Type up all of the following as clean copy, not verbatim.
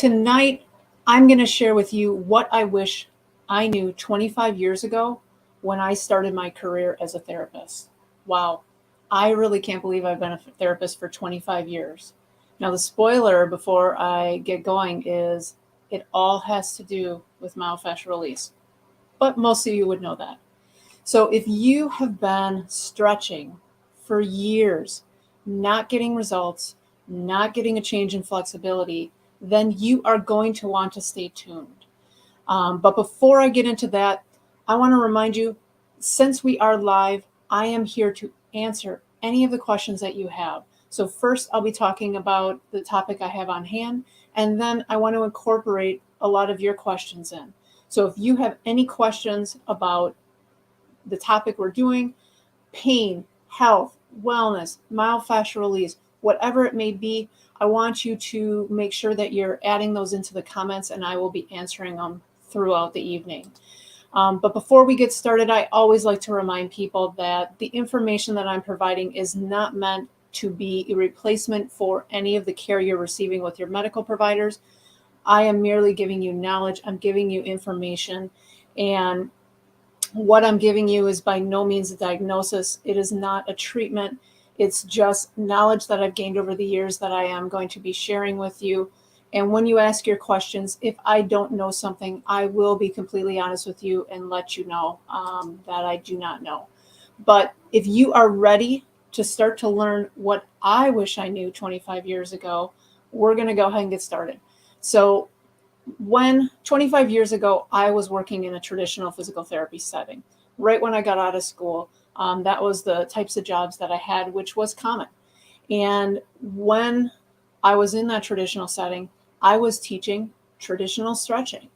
Tonight, I'm going to share with you what I wish I knew 25 years ago when I started my career as a therapist. Wow, I really can't believe I've been a therapist for 25 years. Now, the spoiler before I get going is it all has to do with myofascial release, but most of you would know that. So, if you have been stretching for years, not getting results, not getting a change in flexibility, then you are going to want to stay tuned. But before I get into that, I want to remind you, since we are live, I am here to answer any of the questions that you have. So first, I'll be talking about the topic I have on hand, and then I want to incorporate a lot of your questions in. So if you have any questions about the topic we're doing, pain, health, wellness, myofascial release, whatever it may be, I want you to make sure that you're adding those into the comments, and I will be answering them throughout the evening. But before we get started, I always like to remind people that the information that I'm providing is not meant to be a replacement for any of the care you're receiving with your medical providers. I am merely giving you knowledge. I'm giving you information, and what I'm giving you is by no means a diagnosis. It is not a treatment. It's just knowledge that I've gained over the years that I am going to be sharing with you. And when you ask your questions, if I don't know something, I will be completely honest with you and let you know that I do not know. But if you are ready to start to learn what I wish I knew 25 years ago, we're going to go ahead and get started. So when 25 years ago, I was working in a traditional physical therapy setting. Right when I got out of school, that was the types of jobs that I had, which was common. And when I was in that traditional setting, I was teaching traditional stretching.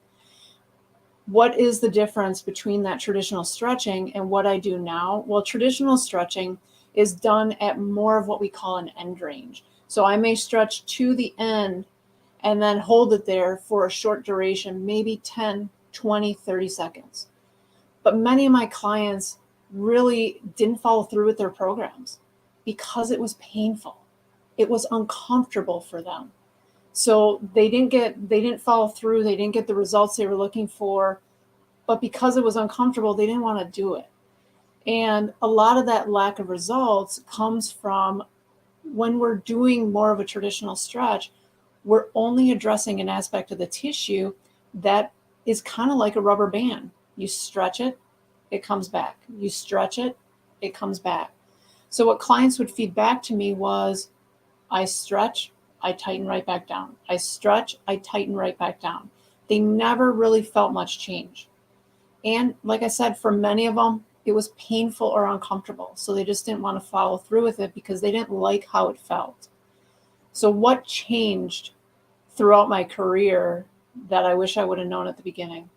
What is the difference between that traditional stretching and what I do now? Well, traditional stretching is done at more of what we call an end range. So I may stretch to the end and then hold it there for a short duration, maybe 10, 20, 30 seconds. But many of my clients really didn't follow through with their programs because it was painful. It was uncomfortable for them. So they didn't follow through, they didn't get the results they were looking for, but because it was uncomfortable, they didn't want to do it. And a lot of that lack of results comes from when we're doing more of a traditional stretch, we're only addressing an aspect of the tissue that is kind of like a rubber band. You stretch it, it comes back. You stretch it, it comes back. So what clients would feed back to me was, I stretch, I tighten right back down. I stretch, I tighten right back down. They never really felt much change. And like I said, for many of them, it was painful or uncomfortable. So they just didn't want to follow through with it because they didn't like how it felt. So what changed throughout my career that I wish I would have known at the beginning?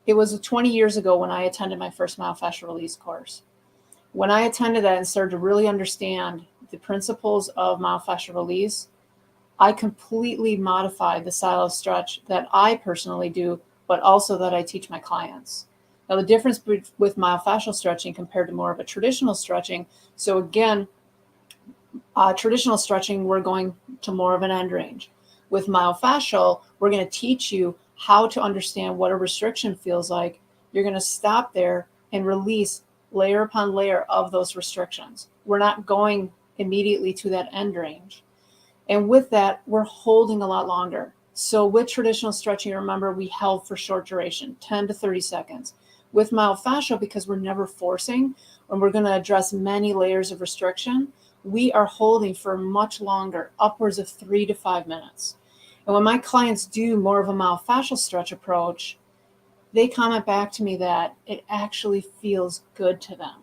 It was 20 years ago when I attended my first myofascial release course. When I attended that and started to really understand the principles of myofascial release, I completely modified the style of stretch that I personally do, but also that I teach my clients. Now, the difference with myofascial stretching compared to more of a traditional stretching, so again, traditional stretching, we're going to more of an end range. With myofascial, we're going to teach you how to understand what a restriction feels like. You're going to stop there and release layer upon layer of those restrictions. We're not going immediately to that end range. And with that, we're holding a lot longer. So with traditional stretching, remember, we held for short duration, 10 to 30 seconds. With myofascial, because we're never forcing, and we're going to address many layers of restriction, we are holding for much longer, upwards of 3 to 5 minutes. And when my clients do more of a myofascial stretch approach, they comment back to me that it actually feels good to them.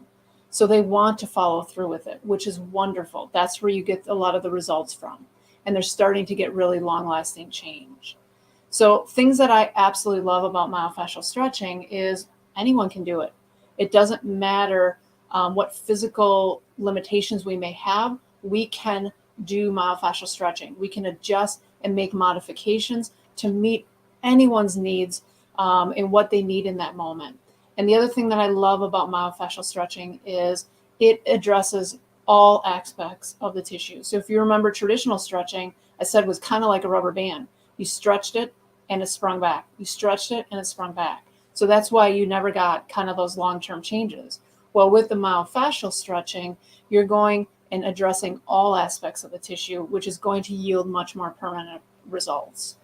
So they want to follow through with it, which is wonderful. That's where you get a lot of the results from. And they're starting to get really long-lasting change. So things that I absolutely love about myofascial stretching is anyone can do it. It doesn't matter what physical limitations we may have. We can do myofascial stretching. We can adjust and make modifications to meet anyone's needs and what they need in that moment. And the other thing that I love about myofascial stretching is it addresses all aspects of the tissue. So if you remember, traditional stretching, I said, was kind of like a rubber band. You stretched it and it sprung back. You stretched it and it sprung back. So that's why you never got kind of those long-term changes. Well, with the myofascial stretching, you're going and addressing all aspects of the tissue, which is going to yield much more permanent results.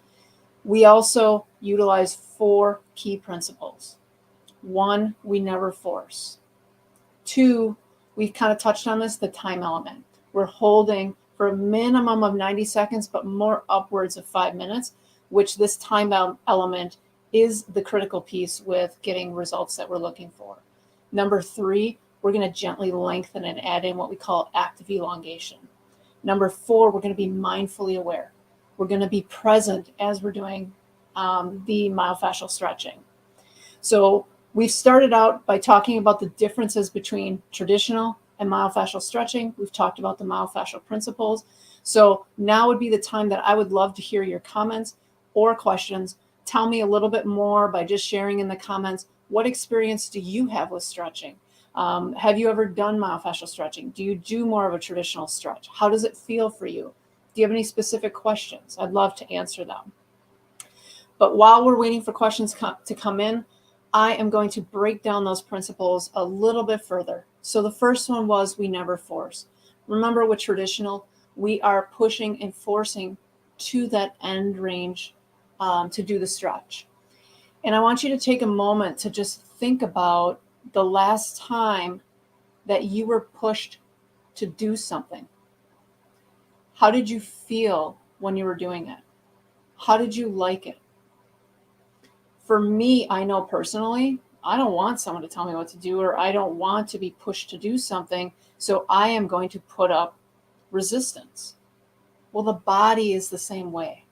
We also utilize 4 key principles. 1, we never force. 2, we've kind of touched on this, the time element. We're holding for a minimum of 90 seconds, but more upwards of 5 minutes, which this time element is the critical piece with getting results that we're looking for. Number 3, we're going to gently lengthen and add in what we call active elongation. Number 4, we're going to be mindfully aware. We're going to be present as we're doing the myofascial stretching. So we've started out by talking about the differences between traditional and myofascial stretching. We've talked about the myofascial principles. So now would be the time that I would love to hear your comments or questions. Tell me a little bit more by just sharing in the comments. What experience do you have with stretching? Have you ever done myofascial stretching? Do you do more of a traditional stretch? How does it feel for you? Do you have any specific questions? I'd love to answer them. But while we're waiting for questions to come in, I am going to break down those principles a little bit further. So the first one was we never force. Remember with traditional, we are pushing and forcing to that end range to do the stretch. And I want you to take a moment to just think about the last time that you were pushed to do something. How did you feel when you were doing it? How did you like it? For me, I know personally, I don't want someone to tell me what to do, or I don't want to be pushed to do something. So I am going to put up resistance. Well, the body is the same way.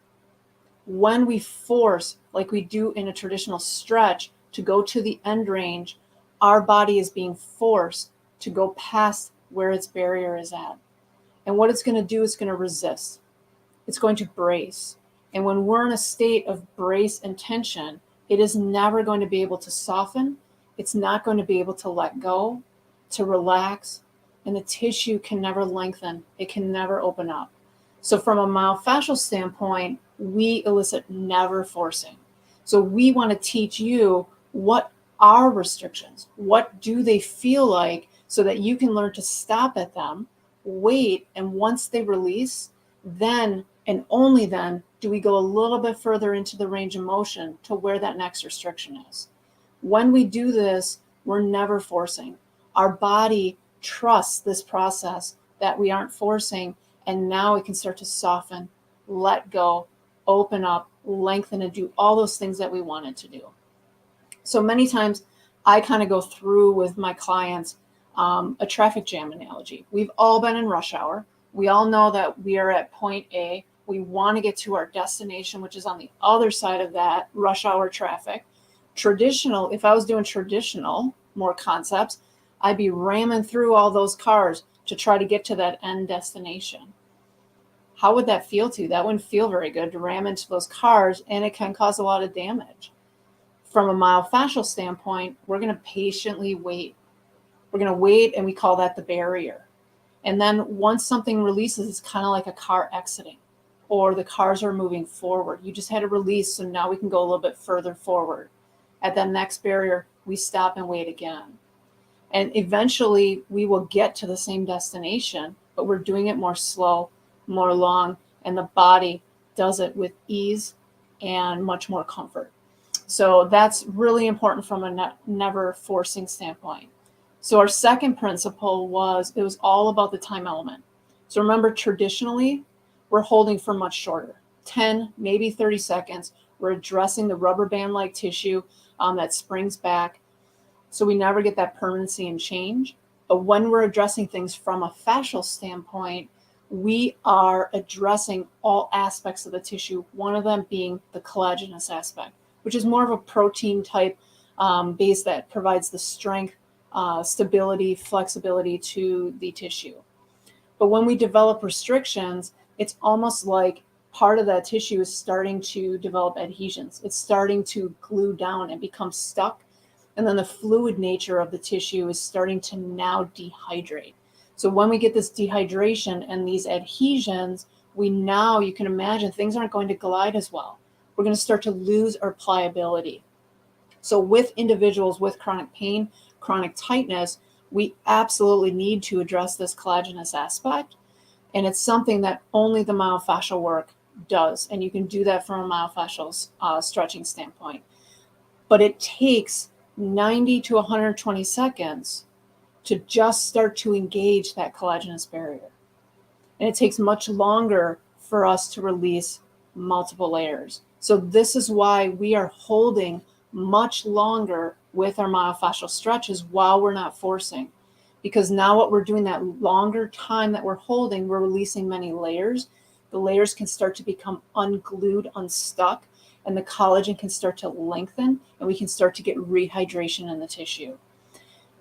When we force, like we do in a traditional stretch, to go to the end range, our body is being forced to go past where its barrier is at. And what it's going to do is going to resist. It's going to brace. And when we're in a state of brace and tension, it is never going to be able to soften. It's not going to be able to let go, to relax, and the tissue can never lengthen. It can never open up. So from a myofascial standpoint, we elicit never forcing. So we want to teach you what are restrictions, what do they feel like, so that you can learn to stop at them, wait, and once they release, then and only then do we go a little bit further into the range of motion to where that next restriction is. When we do this, we're never forcing. Our body trusts this process that we aren't forcing, and now it can start to soften, let go, open up, lengthen, and do all those things that we wanted to do. So many times I kind of go through with my clients a traffic jam analogy. We've all been in rush hour. We all know that we are at point A. We want to get to our destination, which is on the other side of that rush hour traffic. Traditional, if I was doing traditional, more concepts, I'd be ramming through all those cars to try to get to that end destination. How would that feel to you? That wouldn't feel very good to ram into those cars, and it can cause a lot of damage. From a myofascial standpoint, we're going to patiently wait. We're going to wait, and we call that the barrier. And then once something releases, it's kind of like a car exiting, or the cars are moving forward. You just had a release, so now we can go a little bit further forward. At that next barrier, we stop and wait again. And eventually, we will get to the same destination, but we're doing it more slow, more long, and the body does it with ease and much more comfort. So that's really important from a never forcing standpoint. So our second principle was, it was all about the time element. So remember, traditionally, we're holding for much shorter, 10, maybe 30 seconds. We're addressing the rubber band-like tissue that springs back. So we never get that permanency and change. But when we're addressing things from a fascial standpoint, we are addressing all aspects of the tissue, one of them being the collagenous aspect, which is more of a protein type base that provides the strength, stability, flexibility to the tissue. But when we develop restrictions, it's almost like part of that tissue is starting to develop adhesions. It's starting to glue down and become stuck. And then the fluid nature of the tissue is starting to now dehydrate. So when we get this dehydration and these adhesions, you can imagine things aren't going to glide as well. We're going to start to lose our pliability. So with individuals with chronic pain, chronic tightness, we absolutely need to address this collagenous aspect. And it's something that only the myofascial work does. And you can do that from a myofascial stretching standpoint. But it takes 90 to 120 seconds to just start to engage that collagenous barrier. And it takes much longer for us to release multiple layers. So this is why we are holding much longer with our myofascial stretches while we're not forcing. Because now what we're doing, that longer time that we're holding, we're releasing many layers. The layers can start to become unglued, unstuck, and the collagen can start to lengthen, and we can start to get rehydration in the tissue.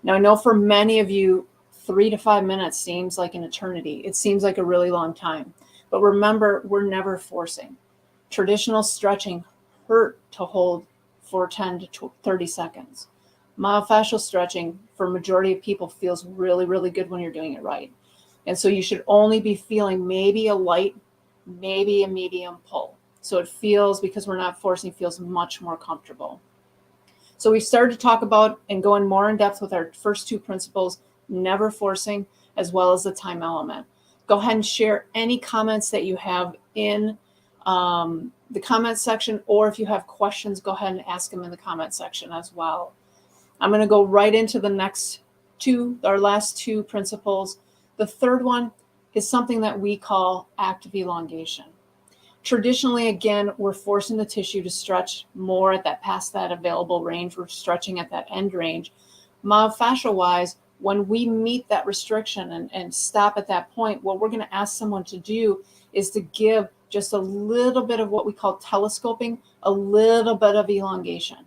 Now, I know for many of you, 3 to 5 minutes seems like an eternity. It seems like a really long time. But remember, we're never forcing. Traditional stretching hurt to hold for 10 to 30 seconds. Myofascial stretching, for a majority of people, feels really, really good when you're doing it right. And so you should only be feeling maybe a light, maybe a medium pull. So it feels, because we're not forcing, feels much more comfortable. So we started to talk about and go in more in depth with our first two principles, never forcing, as well as the time element. Go ahead and share any comments that you have in the comment section, or if you have questions, go ahead and ask them in the comment section as well. I'm going to go right into the next two, our last two principles. The third one is something that we call active elongation. Traditionally, again, we're forcing the tissue to stretch more at that past that available range. We're stretching at that end range. Myofascial wise, when we meet that restriction and stop at that point, what we're going to ask someone to do is to give just a little bit of what we call telescoping, a little bit of elongation.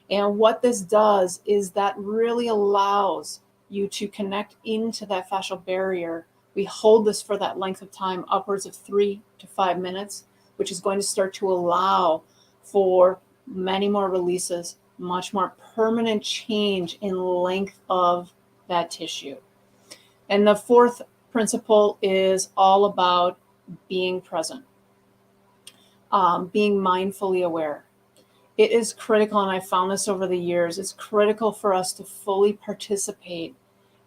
And what this does is that really allows you to connect into that fascial barrier. We hold this for that length of time, upwards of 3 to 5 minutes, which is going to start to allow for many more releases, much more permanent change in length of that tissue. And the fourth principle is all about being present, being mindfully aware. It is critical, and I found this over the years, it's critical for us to fully participate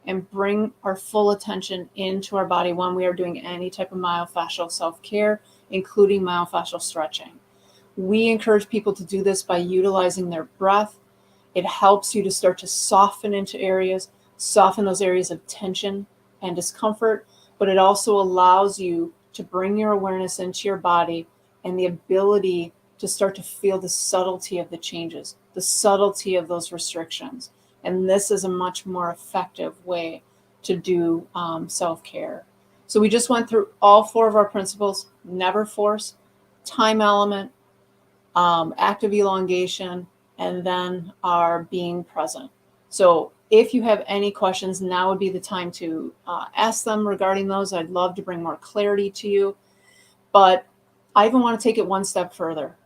and bring our full attention into our body when we are doing any type of myofascial self-care, including myofascial stretching. We encourage people to do this by utilizing their breath. It helps you to start to soften into areas, soften those areas of tension and discomfort, but it also allows you to bring your awareness into your body and the ability to start to feel the subtlety of the changes, the subtlety of those restrictions. And this is a much more effective way to do self-care. So we just went through all four of our principles: never force, time element, active elongation, and then our being present. So if you have any questions, now would be the time to ask them regarding those. I'd love to bring more clarity to you. But I even want to take it one step further.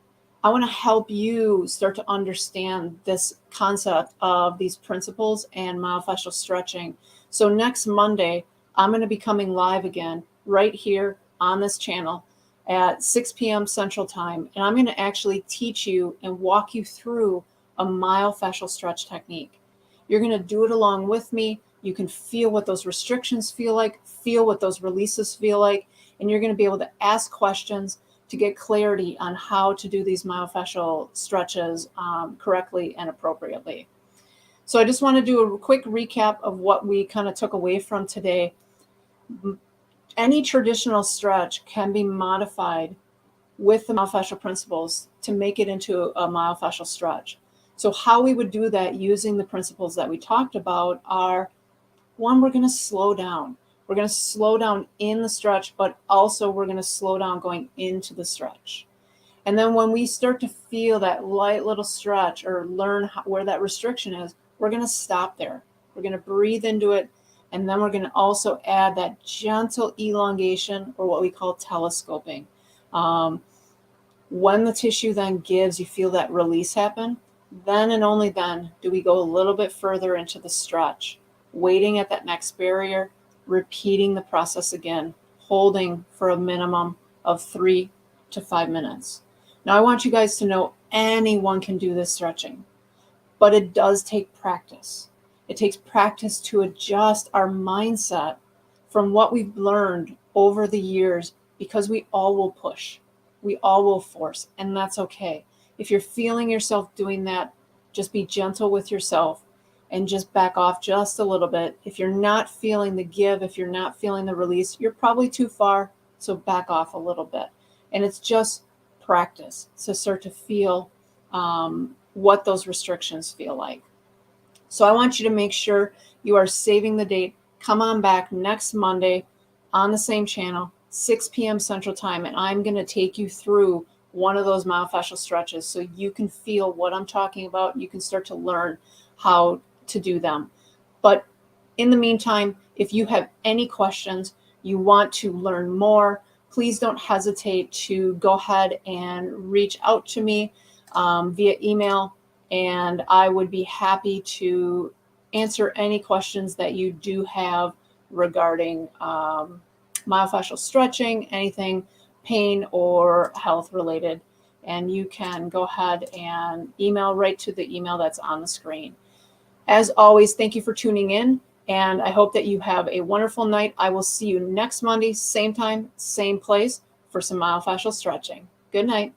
I want to help you start to understand this concept of these principles and myofascial stretching. So next Monday, I'm going to be coming live again right here on this channel at 6 p.m. Central Time. And I'm going to actually teach you and walk you through a myofascial stretch technique. You're going to do it along with me. You can feel what those restrictions feel like, feel what those releases feel like, and you're going to be able to ask questions to get clarity on how to do these myofascial stretches correctly and appropriately. So I just want to do a quick recap of what we kind of took away from today. Any traditional stretch can be modified with the myofascial principles to make it into a myofascial stretch. So how we would do that using the principles that we talked about are, one, we're going to slow down. We're going to slow down in the stretch, but also we're going to slow down going into the stretch. And then when we start to feel that light little stretch or learn where that restriction is, we're going to stop there. We're going to breathe into it. And then we're going to also add that gentle elongation, or what we call telescoping. When the tissue then gives, you feel that release happen, then and only then do we go a little bit further into the stretch, waiting at that next barrier, repeating the process again, holding for a minimum of 3 to 5 minutes. Now, I want you guys to know anyone can do this stretching, but it does take practice. It takes practice to adjust our mindset from what we've learned over the years, because we all will push, we all will force, and that's okay. If you're feeling yourself doing that, just be gentle with yourself and just back off just a little bit. If you're not feeling the give, if you're not feeling the release, you're probably too far, so back off a little bit. And it's just practice to start to feel what those restrictions feel like. So I want you to make sure you are saving the date. Come on back next Monday on the same channel, 6 p.m. Central Time, and I'm going to take you through one of those myofascial stretches so you can feel what I'm talking about. You can start to learn how to do them. But in the meantime, if you have any questions, you want to learn more, please don't hesitate to go ahead and reach out to me via email, and I would be happy to answer any questions that you do have regarding myofascial stretching, anything pain or health related. And you can go ahead and email right to the email that's on the screen. As always, thank you for tuning in, and I hope that you have a wonderful night. I will see you next Monday, same time, same place, for some myofascial stretching. Good night.